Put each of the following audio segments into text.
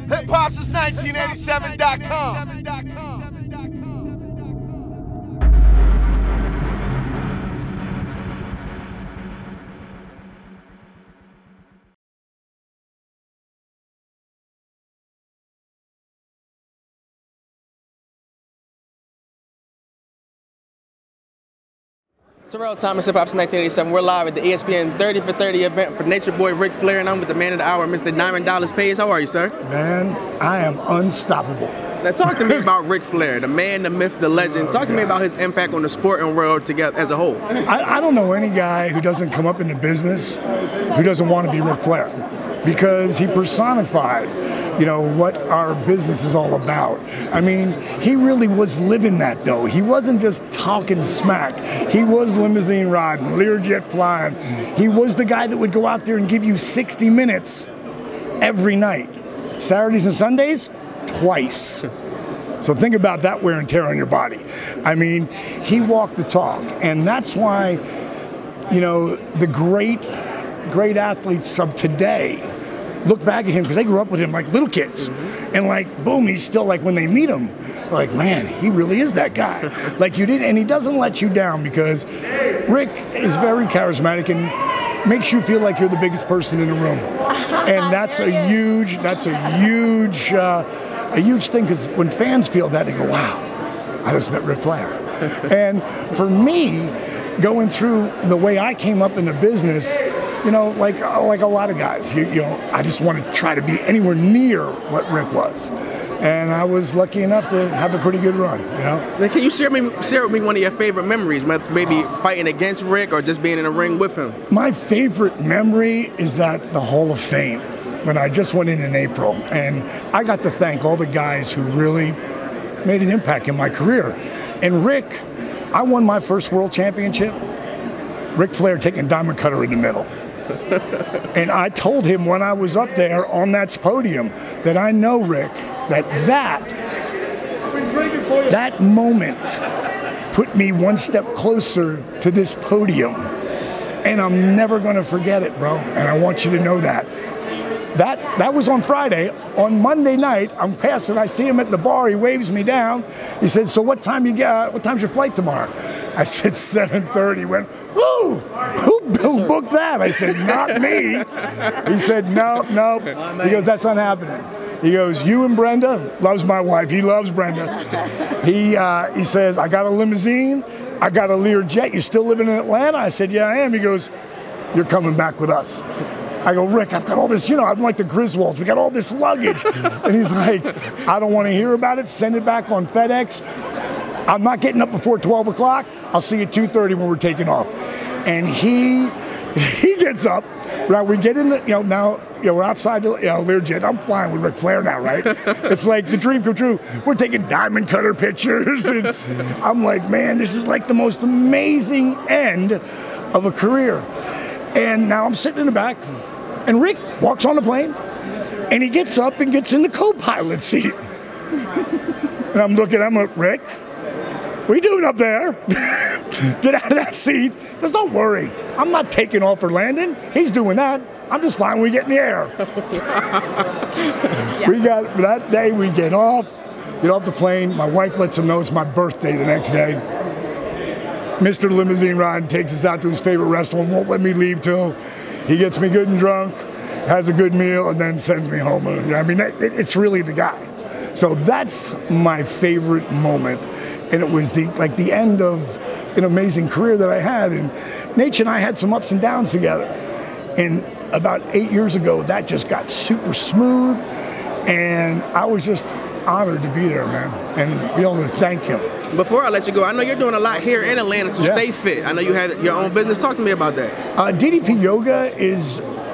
Hip-hop since 1987.com. Terrell Thomas, Hip Hop since 1987. We're live at the ESPN 30 for 30 event for Nature Boy Ric Flair, and I'm with the man of the hour, Mr. Diamond Dallas Page. How are you, sir? Man, I am unstoppable. Now, talk to me about Ric Flair, the man, the myth, the legend. Talk to me about his impact on the sporting world together as a whole. I don't know any guy who doesn't come up in the business who doesn't want to be Ric Flair, because he personified, you know, what our business is all about. I mean, he really was living that, though. He wasn't just talking smack. He was limousine riding, Learjet flying. He was the guy that would go out there and give you 60 minutes every night. Saturdays and Sundays, twice. So think about that wear and tear on your body. I mean, he walked the talk, and that's why, you know, the great athletes of today look back at him, because they grew up with him like little kids. And like, boom, he's still like, when they meet him, like, man, he really is that guy. Like you did, and he doesn't let you down, because Rick is very charismatic and makes you feel like you're the biggest person in the room. And that's a huge thing, because when fans feel that, they go, wow, I just met Ric Flair. And for me, going through the way I came up in the business, you know, like a lot of guys, you know, I just want to try to be anywhere near what Rick was. And I was lucky enough to have a pretty good run, you know. Now, can you share with me one of your favorite memories, maybe fighting against Rick or just being in a ring with him? My favorite memory is at the Hall of Fame, when I just went in April. And I got to thank all the guys who really made an impact in my career. And Rick, I won my first world championship, Ric Flair taking diamond cutter in the middle. And I told him when I was up there on that podium that I know, Rick, that moment put me one step closer to this podium. And I'm never going to forget it, bro. And I want you to know that. That was on Friday. On Monday night, I'm passing. I see him at the bar. He waves me down. He said, "So what time's your flight tomorrow?" I said 7:30. He went, "Who booked that?" I said, "Not me." He said, "Nope." He goes, "That's not happening." He goes, "You and Brenda," loves my wife. He loves Brenda. He says, "I got a limousine. I got a Learjet. You still living in Atlanta?" I said, "Yeah, I am." He goes, "You're coming back with us." I go, "Rick, I've got all this, you know, I'm like the Griswolds. We got all this luggage." And he's like, "I don't want to hear about it. Send it back on FedEx. I'm not getting up before 12 o'clock. I'll see you at 2:30 when we're taking off." And he gets up. Right, we get in the, now, we're outside the Learjet. I'm flying with Ric Flair now, right? It's like the dream come true. We're taking diamond cutter pictures. And I'm like, man, this is like the most amazing end of a career. And now I'm sitting in the back, and Rick walks on the plane, and he gets up and gets in the co-pilot seat. And I'm looking, I'm like, "Rick, what are you doing up there? Get out of that seat." He goes, "Don't worry, I'm not taking off or landing. He's doing that. I'm just flying when we get in the air." That day we get off the plane. My wife lets him know it's my birthday the next day. Mr. Limousine Ride takes us out to his favorite restaurant, won't let me leave till he gets me good and drunk, has a good meal, and then sends me home. I mean, it's really the guy. So that's my favorite moment. And it was the end of an amazing career that I had. And Nate and I had some ups and downs together. And about 8 years ago, that just got super smooth. And I was just honored to be there, man, and be able to thank him. Before I let you go, I know you're doing a lot here in Atlanta to stay fit. I know you had your own business. Talk to me about that. DDP Yoga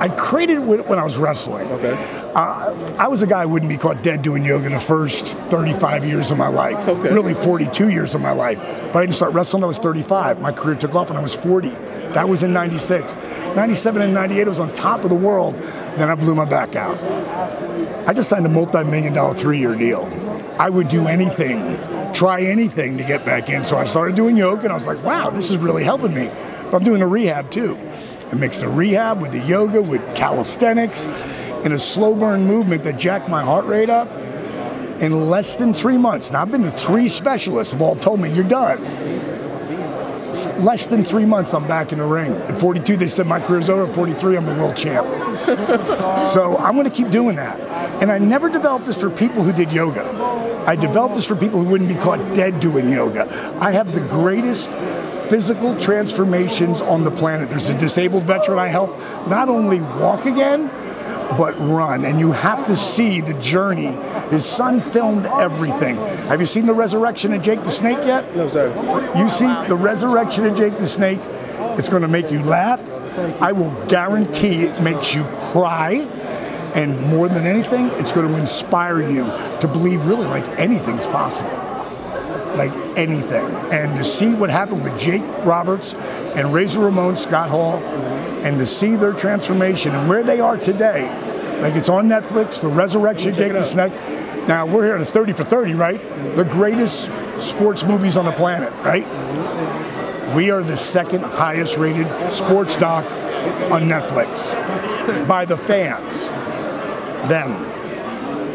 I created it when I was wrestling. Okay. I was a guy who wouldn't be caught dead doing yoga the first 35 years of my life. Okay. Really 42 years of my life. But I didn't start wrestling until I was 35. My career took off when I was 40. That was in 96. 97 and 98, I was on top of the world. Then I blew my back out. I just signed a multi-million-dollar 3-year deal. I would do anything, try anything to get back in. So I started doing yoga, and I was like, wow, this is really helping me. But I'm doing a rehab, too. I mixed the rehab with the yoga, with calisthenics, in a slow burn movement that jacked my heart rate up in less than 3 months. Now, I've been to 3 specialists have all told me, you're done. Less than 3 months, I'm back in the ring. At 42, they said my career's over. At 43, I'm the world champ. So I'm going to keep doing that. And I never developed this for people who did yoga. I developed this for people who wouldn't be caught dead doing yoga. I have the greatest physical transformations on the planet. There's a disabled veteran I help not only walk again, but run. And you have to see the journey. His son filmed everything. Have you seen The Resurrection of Jake the Snake yet? No, sir. You see The Resurrection of Jake the Snake, it's going to make you laugh. I will guarantee it makes you cry. And more than anything, it's going to inspire you to believe really like anything's possible. Like anything. And to see what happened with Jake Roberts and Razor Ramon, Scott Hall, and to see their transformation and where they are today. Like it's on Netflix, The Resurrection of Jake the Snake. Now, we're here at 30 for 30, right? The greatest sports movies on the planet, right? We are the second highest rated sports doc on Netflix by the fans. Them.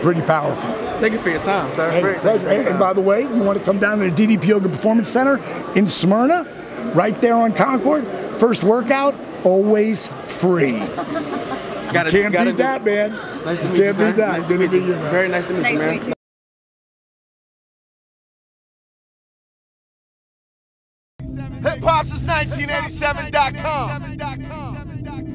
Pretty powerful. Thank you for your time, sir. Hey, pleasure. And by the way, you want to come down to the DDP Yoga Performance Center in Smyrna, right there on Concord. First workout, always free. Can't beat that, man. Nice to meet you, Can't sir. beat that. Nice to meet you. Man. Very nice to meet you, man. Hip Hop since 1987.com.